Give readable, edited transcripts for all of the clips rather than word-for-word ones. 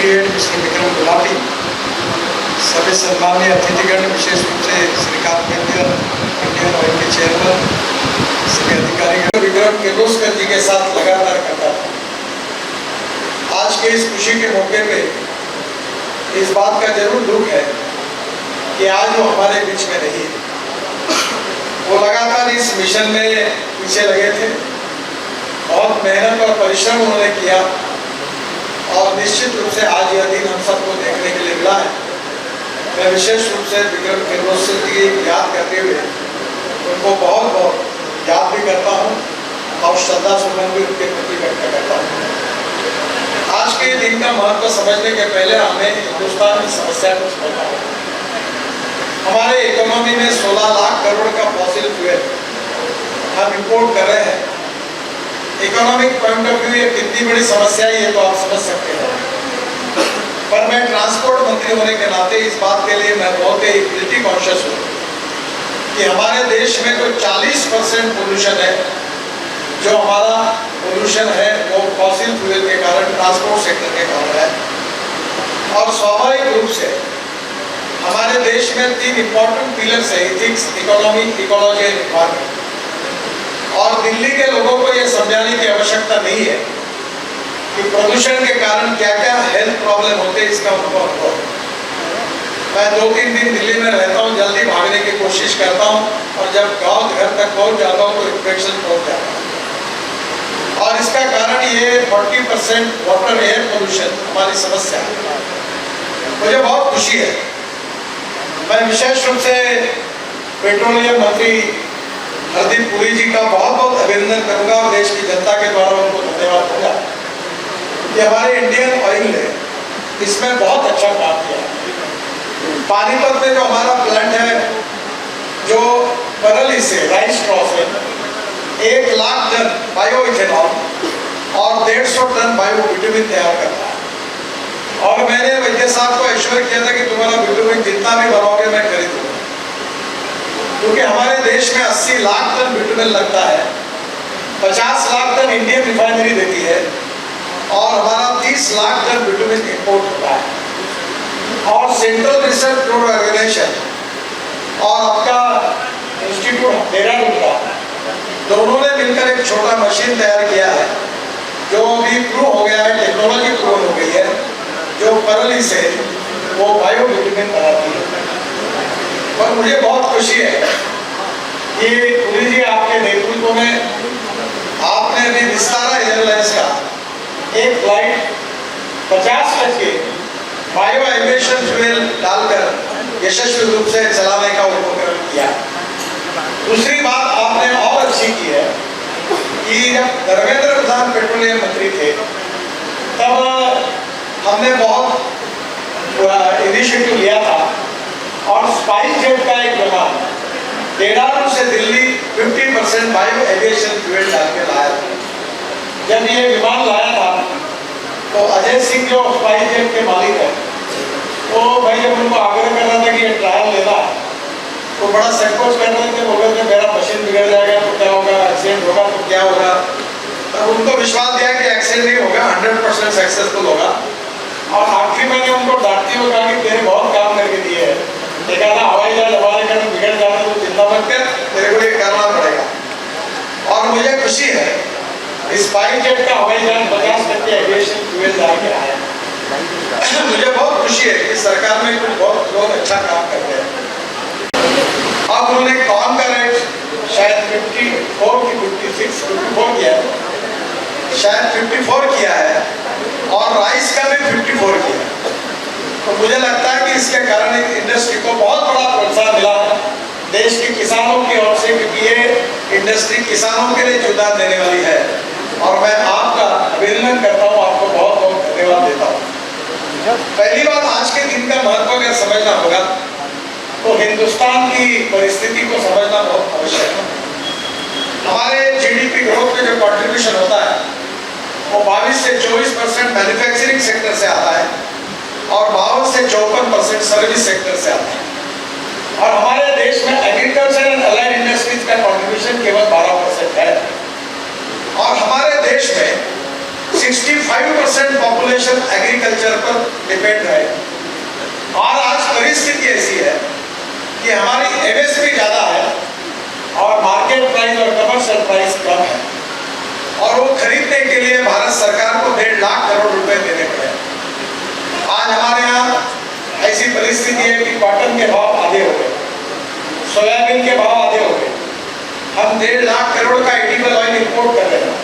Secretariat mister Vikram Gulati, सभी सम्मानीय अतिथिगण, विशेष रूप से श्रीकांत इंडियन ऑयल के चेयरमैन, सभी अधिकारीगण, विक्रम किर्लोस्कर जी के साथ लगातार करता था। आज के इस खुशी के मौके पे इस बात का जरूर दुख है कि आज वो हमारे बीच में नहीं है। वो लगातार इस मिशन में पीछे लगे थे, बहुत मेहनत और परिश्रम उन्होंने किया और निश्चित रूप से आज यह दिन हम सबको देखने के लिए मिला है। मैं विशेष रूप से विक्रम किर्लोस्कर जी की याद करते हुए उनको बहुत बहुत याद भी करता हूँ और श्रद्धा सुमन भी उनके प्रति व्यक्त करता हूँ। आज के दिन का महत्व समझने के पहले हमें हिंदुस्तान की समस्या को समझना होगा। हमारे इकोनॉमी में 16 लाख करोड़ का फॉसिल फ्यूल हम इंपोर्ट कर रहे हैं। इकोनॉमिक पॉइंट ऑफ व्यू ये कितनी बड़ी समस्या है ये तो आप समझ सकते हैं, पर मैं ट्रांसपोर्ट मंत्री होने के नाते इस बात के लिए मैं बहुत ही गिल्टी कॉन्शियस हूँ कि हमारे देश में जो 40% पोल्यूशन है, जो हमारा पोल्यूशन है वो फॉसिल फ्यूल के कारण, ट्रांसपोर्ट सेक्टर के कारण है। और स्वाभाविक रूप से हमारे देश में 3 इंपॉर्टेंट पिलर्स है, ethics, economy, ecology and environment. और दिल्ली के लोगों को यह समझाने की आवश्यकता नहीं है कि प्रदूषण के कारण क्या क्या हेल्थ प्रॉब्लम होते हैं, इसका उनको अनुभव। मैं 2-3 दिन दिल्ली में रहता हूँ, जल्दी भागने की कोशिश करता हूँ और जब गांव घर तक पहुँच जाता हूँ तो इन्फेक्शन पहुँच जाता है। और इसका कारण ये 40% वाटर एयर पोल्यूशन हमारी समस्या है। मुझे बहुत खुशी है, मैं विशेष रूप से पेट्रोलियम मंत्री हरदीप पुरी जी का बहुत बहुत अभिनंदन करूंगा और देश की जनता के द्वारा उनको धन्यवाद दूंगा कि हमारे इंडियन ऑयल ने इसमें बहुत अच्छा काम किया। पानीपत में जो हमारा प्लांट है, जो परली से राइस स्ट्रॉ से 1 लाख टन बायो इथेनॉल और 150 टन बायो बिटुमिन तैयार करता है। और मैंने वैद्य साहब को एश्योर किया था कि तुम्हारा बिटुमिन जितना भी बनाओगे मैं खरीदूंगा, क्योंकि हमारे देश में 80 लाख टन बिटुमिन लगता है, 50 लाख टन इंडियन रिफाइनरी देती है और हमारा 30 लाख टन बिटुमिन इंपोर्ट होता है। और सेंट्रल रिसर्च बोर्ड ऑर्गेनाइजेशन और आपका इंस्टीट्यूट देहरादून का, दोनों ने मिलकर एक छोटा मशीन तैयार किया है जो अभी प्रूव हो गया है, टेक्नोलॉजी प्रूव हो गई है, जो परली से वो बायो बिटुमिन बनाती है। और मुझे बहुत खुशी है कि पुरी जी आपके नेतृत्व में आपने अभी विस्तारा एयरलाइंस का एक फ्लाइट 50 गज के बायो एविएशन फ्यूल डालकर यशस्वी रूप से चलाने का उपक्रम किया। दूसरी बात आपने और अच्छी की है कि जब धर्मेंद्र प्रधान पेट्रोलियम मंत्री थे तब हमने बहुत इनिशिएटिव लिया था और स्पाइस जेट का एक विमान देहरादून से दिल्ली 50% बायो एविएशन फ्यूल डाल के लाया था। जब ये विमान लाया था तो अजय सिंह जो स्पाइस जेट के मालिक है, तो भाई जब उनको आग्रह कर रहा था कि ये ट्रायल लेना, तो बड़ा संकोच कर रहे थे, बोल रहे थे मेरा मशीन बिगड़ जाएगा तो क्या होगा, एक्सीडेंट होगा तो क्या होगा। तब उनको विश्वास दिया कि एक्सीडेंट नहीं होगा, 100% सक्सेसफुल होगा। और आखिरी मैंने उनको डांटते हुए कहा कि तेरे बहुत काम करके दिए है, एक आधा हवाई जहाज हमारे घर में बिगड़ जाता तो चिंता मत कर, तेरे को ये करना पड़ेगा। और मुझे खुशी है स्पाइस जेट का हवाई जहाज 50% एविएशन फ्यूल डाल के आया। मुझे बहुत खुशी है कि सरकार में कुछ बहुत लोग अच्छा काम कर रहे हैं। अब उन्होंने कॉर्न का रेट शायद 54 की 54 किया है, शायद 54 किया है और राइस का भी 54 किया है। तो मुझे लगता है कि इसके कारण इंडस्ट्री को बहुत बड़ा प्रोत्साहन मिला है देश के किसानों की ओर से, क्योंकि ये इंडस्ट्री किसानों के लिए योगदान देने वाली है। और मैं आपका अभिनंदन करता हूँ, आपको बहुत बहुत धन्यवाद देता हूँ। पहली बात, आज के दिन का महत्व अगर समझना होगा तो हिंदुस्तान की परिस्थिति को समझना बहुत आवश्यक है। हमारे जीडीपी ग्रोथ में जो कंट्रीब्यूशन होता है वो 22 से 24% मैन्युफैक्चरिंग सेक्टर से आता है और 52 से 54% सर्विस सेक्टर से आता है। और हमारे देश में एग्रीकल्चर एंड अलाइड इंडस्ट्रीज का कंट्रीब्यूशन केवल 12% है। और हमारे देश में 65% पॉपुलेशन एग्रीकल्चर पर डिपेंड रहे। और आज परिस्थिति ऐसी है कि हमारी एमएसपी ज़्यादा है और मार्केट प्राइस और कमर्शियल प्राइस कम है, और वो खरीदने के लिए भारत सरकार को 1.5 लाख करोड़ रुपए देने पड़े। आज हमारे यहाँ ऐसी परिस्थिति है कि कॉटन के भाव आधे हो गए, सोयाबीन के भाव आधे हो गए, हम 1.5 लाख करोड़ का एडिबल ऑयल इंपोर्ट कर रहे हैं।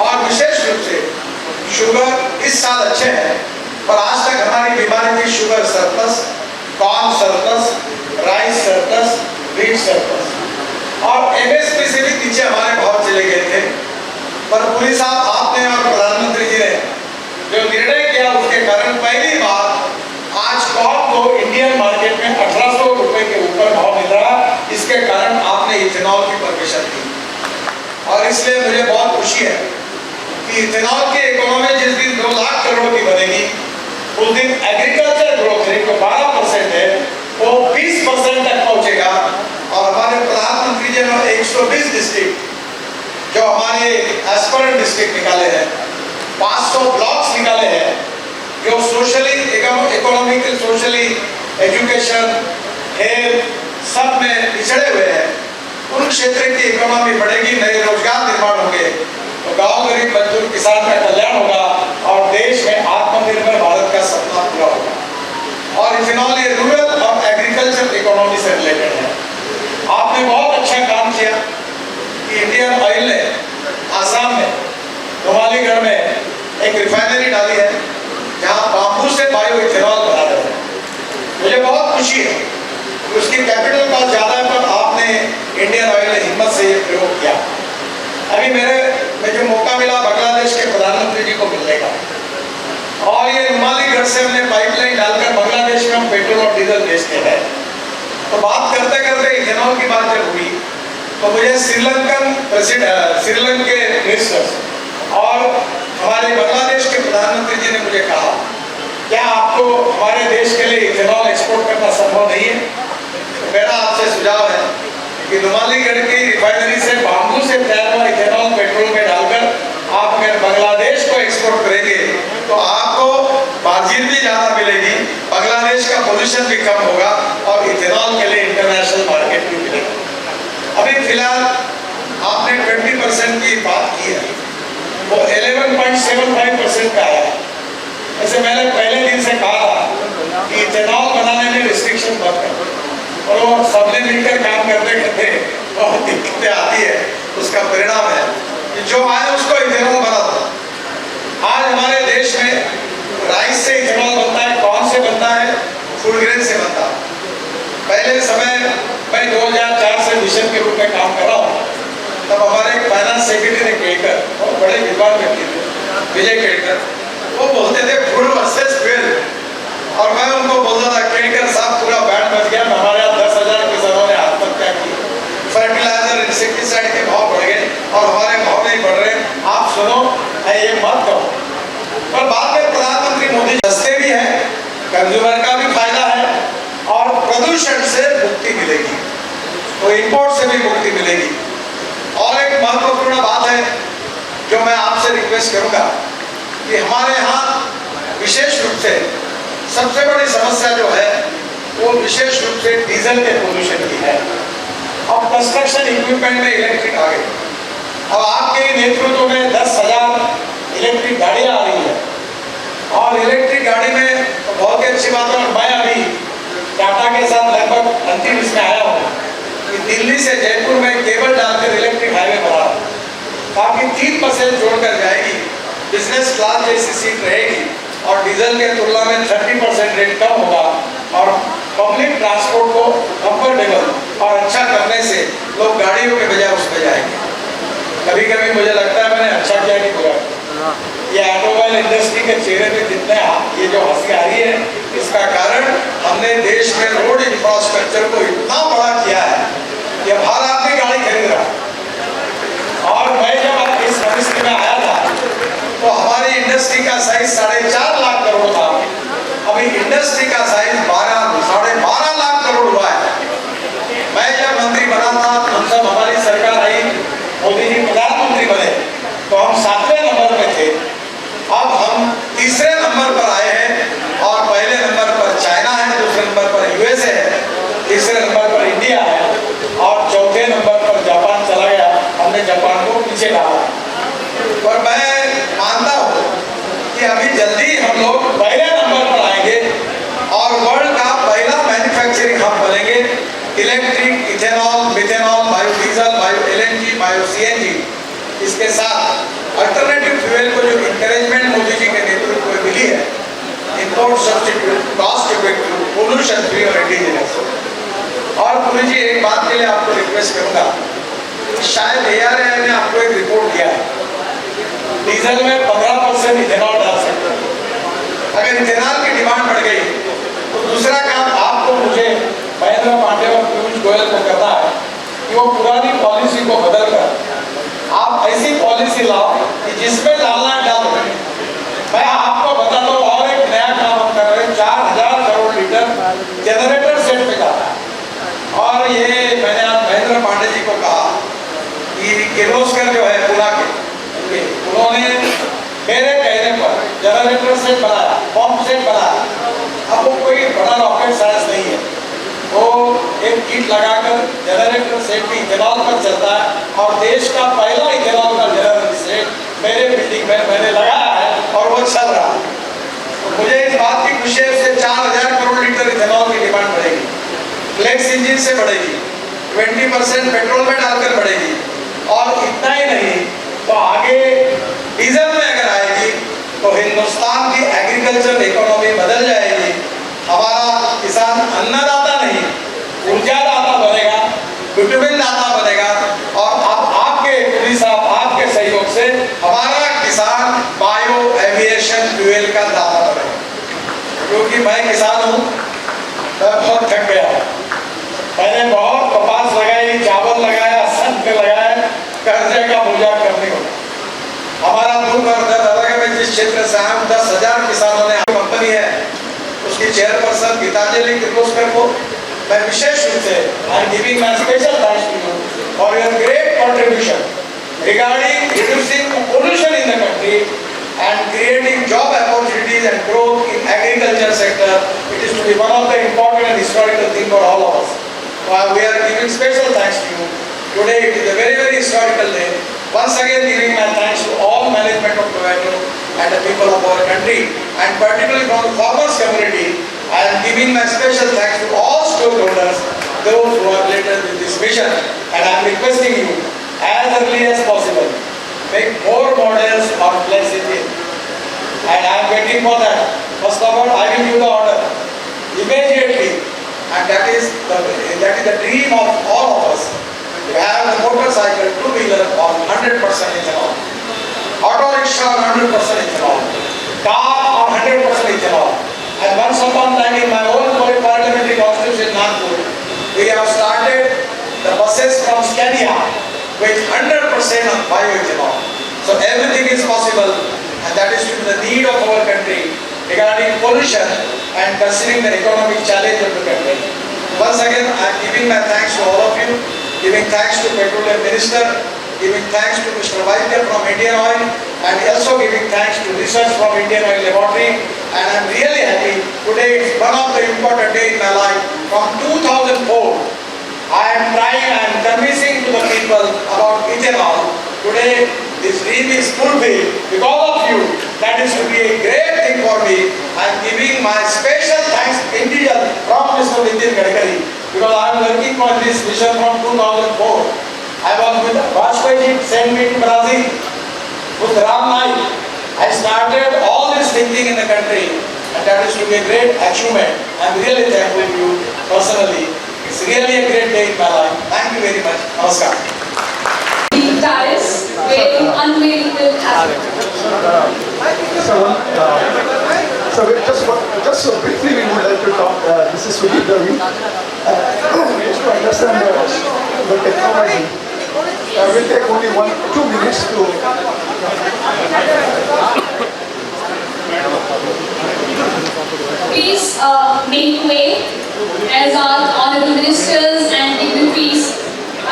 और विशेष रूप से शुगर इस साल अच्छे हैं, पर आज तक हमारी बीमारी थी sugar surplus, corn surplus, rice surplus, wheat surplus, और एमएसपी से भी नीचे हमारे भाव चले गए थे। पर पुलिस साहब आपने और प्रधानमंत्री जी ने जो निर्णय किया उसके कारण पहली बार आज कॉर्न को इंडियन मार्केट में 1800 रुपए के ऊपर भाव मिल रहा। इसके कारण आपने इथेनॉल की परमिशन दी, और इसलिए मुझे बहुत खुशी है कि इथेनॉल की इकोनॉमी जिस दिन 2 लाख करोड़ की बनेगी, उस दिन एग्रीकल्चर ग्रोथ रेट जो 12% है वो 20% तक पहुंचेगा। और हमारे प्रधानमंत्री जी ने 120 डिस्ट्रिक्ट जो हमारे एस्पिरेंट डिस्ट्रिक्ट निकाले हैं, 500 ब्लॉक्स निकाले हैं जो socially economical socially education health सब में पिछड़े हुए हैं, उन क्षेत्र की इकोनॉमी बढ़ेगी, नए रोजगार निर्माण होंगे, तो गांव गरीब मजदूर किसान का कल्याण होगा और देश में आत्मनिर्भर भारत का सपना पूरा होगा। और इथेनॉल ये रूरल और एग्रीकल्चर इकोनॉमी से रिलेटेड है। आपने बहुत अच्छा काम किया कि इंडियन ऑयल ने आसाम में नुमालीगढ़ में एक रिफाइनरी डाली है जहां बांबू से बायो इथेनॉल बना रहे हैं। मुझे बहुत खुशी है, उसकी कैपिटल कॉस्ट ज़्यादा है, पर आपने इंडियन ऑयल ने हिम्मत से ये प्रयोग किया। अभी मैं जो मौका मिला बांग्लादेश के प्रधानमंत्री जी को मिलने का, और ये नुमालीगढ़ से हमने पाइपलाइन डालकर बांग्लादेश में हम पेट्रोल और डीजल बेचते हैं। तो बात करते करते इथेनॉल की बात जब हुई तो मुझे श्रीलंका के मिनिस्टर्स और हमारे बांग्लादेश के प्रधानमंत्री जी ने मुझे कहा, क्या आपको हमारे देश के लिए इथेनॉल एक्सपोर्ट करना संभव नहीं है? तो मेरा आपसे सुझाव है कि नुमालीगढ़ की रिफाइनरी से बांबू से तैयार हुआ इथेनॉल पेट्रोल में डालकर आप अगर बांग्लादेश को एक्सपोर्ट करेंगे तो आपको मार्जिन भी ज़्यादा मिलेगी, बांग्लादेश का पोल्यूशन भी कम होगा और इथेनॉल के लिए इंटरनेशनल मार्केट भी मिलेगा। अभी फिलहाल आपने 20% की बात की है, वो 11.75% का आया। ऐसे मैंने पहले दिन से कहा था कि इथेनॉल बनाने में रिस्ट्रिक्शन मत करो, और वो सबने मिलकर काम करते करते बहुत दिक्कतें आती है। उसका परिणाम है कि जो आए उसको इथेनॉल बना दो। आज हमारे देश में राइस से इथेनॉल बनता है, कौन से बनता है, फूड ग्रेन से बनता है। पहले समय मैं 2004 से मिशन के रूप में काम कर रहा हूँ, तब हमारे फाइनेंस सेक्रेटरी केड़कर, बहुत बड़े विद्वान व्यक्ति थे, विजय केड़कर, वो बोलते थे फूड वर्सेस फ्यूल, और मैं उनको बोलता था केड़कर साहब पूरा बैंड बच गया, हमारे यहाँ 10,000 किसानों ने आत्महत्या की, फर्टिलाइजर इंसेक्टिसाइड के भाव बढ़ गए और हमारे भाव नहीं बढ़ रहे, आप सुनो ये मत कहो। पर बाद में प्रधानमंत्री मोदी सस्ते भी हैं, कंज्यूमर का भी फायदा है और प्रदूषण से मुक्ति मिलेगी, तो इंपोर्ट से भी मुक्ति मिलेगी। और एक महत्वपूर्ण बात है जो मैं आपसे रिक्वेस्ट करूंगा कि हमारे यहाँ विशेष रूप से सबसे बड़ी समस्या जो है वो विशेष रूप से डीजल के पोल्यूशन की है। अब कंस्ट्रक्शन इक्विपमेंट में इलेक्ट्रिक आ गई, अब आपके नेतृत्व में 10,000 इलेक्ट्रिक गाड़ियाँ आ रही है, और इलेक्ट्रिक गाड़ी में तो बहुत ही अच्छी बात है। और मैं अभी टाटा के साथ लगभग अंतिम इसमें आया हूँ कि दिल्ली से जयपुर में केबल डालकर इलेक्ट्रिक हाईवे बना, ताकि 3 बसें जोड़कर जाएगी, बिजनेस क्लास जैसी सीट रहेगी और डीजल के तुलना में 30% रेट कम होगा, और पब्लिक ट्रांसपोर्ट को कंफर्टेबल और अच्छा करने से लोग गाड़ियों के बजाय उस पर जाएंगे। कभी कभी मुझे लगता है मैंने अच्छा किया कि बुरा। ये ऑटोमोबाइल इंडस्ट्री के चेहरे पे जितने ये जो हंसी आ रही है, इसका कारण हमने देश में रोड इंफ्रास्ट्रक्चर को इतना बड़ा किया है कि अब हर आदमी गाड़ी खरीद रहा। और मैं जब इस मिनिस्ट्री में आया था तो हमारी इंडस्ट्री का साइज 4.5 लाख करोड़ था, अभी इंडस्ट्री का साइज 12.5 लाख करोड़ हुआ है। मैं जब मंत्री बना था तो सब हमारी सरकार आई, मोदी जी प्रधानमंत्री बने तो हम 7वें नंबर पे थे, अब हम 3रे नंबर पर आए हैं पीछे डाला है। और मैं मानता हूँ कि अभी जल्दी हम लोग पहले नंबर पर आएंगे और वर्ल्ड का पहला मैन्युफैक्चरिंग हब बनेंगे। Electric, ethanol, methanol, biodiesel, bio LNG, bio CNG, इसके साथ अल्टरनेटिव फ्यूल को जो इंकरेजमेंट मोदी जी के नेतृत्व में मिली है, import substitute, cost effective, pollution free और इंडिजिनस। और पुरी जी, एक बात के लिए आपको रिक्वेस्ट करूंगा, शायद ARAI ने आपको एक रिपोर्ट दिया है, डीजल में 15% इथेनॉल डाल सकते हैं। अगर इथेनॉल की डिमांड बढ़ गई तो दूसरा काम आपको, मुझे, महेंद्र पांडे और पीयूष गोयल को करना है कि वो पुरानी पॉलिसी को बदलकर आप ऐसी पॉलिसी लाओ कि जिसमें डालना है डालो। मैं आपको बताता हूँ, और एक नया काम हम कर रहे हैं, 4000 करोड़ लीटर जनरेटर सेट पे जाता है। और ये मैंने आज महेंद्र पांडे जी को कहा कि किर्लोस्कर जो है पुणे के, उन्होंने मेरे कहने पर जनरेटर सेट बनाया, पंप सेट बनाया। अब वो कोई बड़ा रॉकेट साइंस नहीं है, वो एक किट लगाकर जनरेटर सेट भी इथेनॉल पर चलता है और देश का पहला इथेनॉल का जनरेटर सेट मेरे बिल्डिंग में मैंने लगाया है और वो चल रहा है। तो मुझे इस बात की खुशी है, उससे 4000 करोड़ लीटर इथेनॉल की डिमांड बढ़ेगी, फ्लेक्स इंजन से बढ़ेगी, 20% पेट्रोल में डालकर बढ़ेगी। और इतना ही नहीं, तो आगे डीजल में अगर आएगी तो हिंदुस्तान की एग्रीकल्चर इकोनॉमी बदल जाएगी। हमारा किसान अन्नदाता नहीं, ऊर्जादाता बनेगा, विटामिन दाता बनेगा। और अब आपके पुलिस साहब, आपके सहयोग से हमारा किसान बायो एविएशन फ्यूल का दाता बनेगा। क्योंकि मैं किसान हूँ, मैं बहुत थक गया हूँ। मैंने बहुत कपास लगाई, चावल लगाया, संत लगाया, कर्जे का बोझा करने को। हमारा दूर दरगाह में जिस क्षेत्र से आए 10,000 किसानों ने, कंपनी है उसकी चेयरपर्सन गीतांजलि किर्लोस्कर को मैं विशेष रूप से I am giving my special thanks to you for your great contribution regarding reducing pollution in the country and creating job opportunities and growth in agriculture sector. It is to be one of the important and historical thing for all of us. We are giving special thanks to you. Today it is a very, very historical day. Once again giving my thanks to all management of Toyota and the people of our country, and particularly from the farmers community. I am giving my special thanks to all stakeholders, those who are related with this mission, and I am requesting you as early as possible, make more models on Flex Engine, and I am waiting for that. First of all, I will give the order immediately, and that is the dream of all of us. We have the motorcycle, two-wheeler on 100% ethanol, auto rickshaw on 100% ethanol, car on 100% ethanol, and once upon a time in my own parliamentary constituency in Nagpur, we have started the buses from Scania with 100% of bioethanol. So everything is possible, and that is to the need of our country regarding pollution and considering the economic challenge of the country. Once again, I am giving my thanks to all of you, giving thanks to Petroleum Minister, giving thanks to Mr. Vaidya from Indian Oil, and also giving thanks to research from Indian Oil Laboratory. And I am really happy. Today is one of the important days in my life. From 2004, I am trying, I am convincing to the people about ethanol. Today, this dream is fulfilled because of you. That is to be a great thing for me. I am giving my special thanks individual from Mr. Nitin Gadkari, because I am working on this mission from 2004. I was with Vajpayee, sent me to Brazil. With Ram Naik, I started all this thinking in the country, and that is to be a great achievement. I am really thankful to you personally. It's really a great day in my life. Thank you very much. Namaskar. Darius, where unveiling will happen. Just briefly, we would like to talk. This is Sudhir Davi. Just to understand the technology, will take only 1-2 minutes to. Please make way as our honorable ministers and dignitaries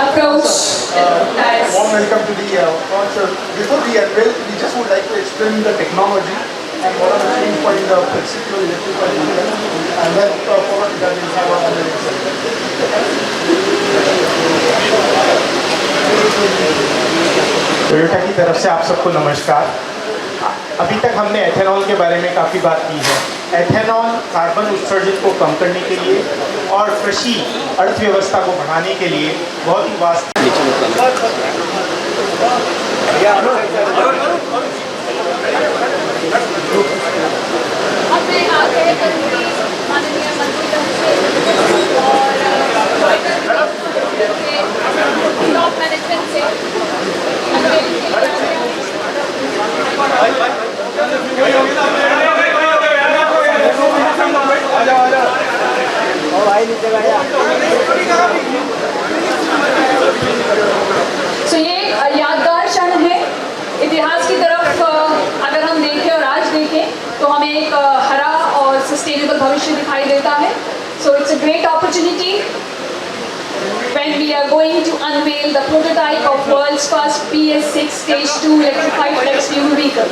approach the dais. Warm welcome to the concert. Before we unveil, we just would like to explain the technology and what are the things for the flexible electrical vehicle, and then forward that is our other Toyota की तरफ से आप सबको नमस्कार। अभी तक हमने ethanol के बारे में काफ़ी बात की है। एथेनॉल कार्बन उत्सर्जन को कम करने के लिए और कृषि अर्थव्यवस्था को बढ़ाने के लिए बहुत ही वास्त अपने आगे माननीय मंत्री और टॉप मैनेजमेंट से तो ये यादगार क्षण है इतिहास की तरफ। अगर हम देखें और आज देखें तो हमें एक हरा और सस्टेनेबल भविष्य दिखाई देता है। So it's a great opportunity when we are going to unveil the prototype of world's first BS6 Stage 2 electrified flex fuel vehicle.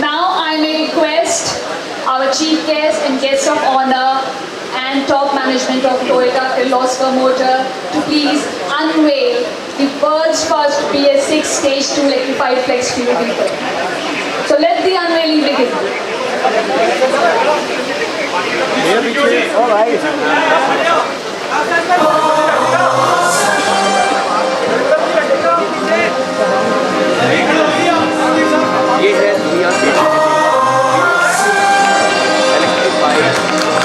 Now I may request our chief guest and guest of honor and top management of Toyota Kirloskar Motor to please unveil the world's first BS6 Stage 2 electrified flex fuel vehicle. So let the unveiling begin. ये है दुनिया की electrified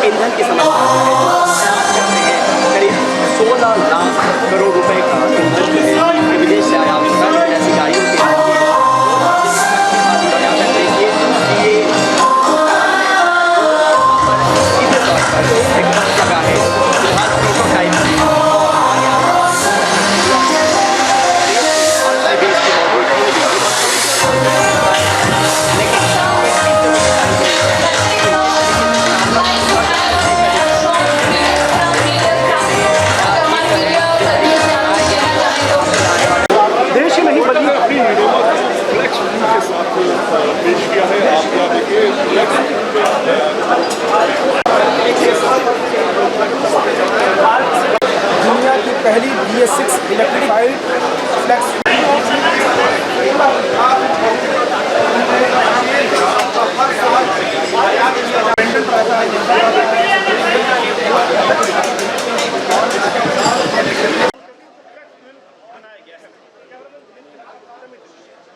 ईंधन की समस्या करीब 16 लाख करोड़ रुपए का ईंधन जो है ये विदेश से आयात होता है। ऐसी गाड़ियों के याद रखिए कि ये सीधे तौर पर एक जगह है फिलहाल प्रोटोटाइप देश ही नहीं बल्कि अपनी लीडों फ्लेक्स के साथ पेश किया है। आप यहाँ देखिए दुनिया की पहली BS6 इलेक्ट्रिफाइड फ्लेक्स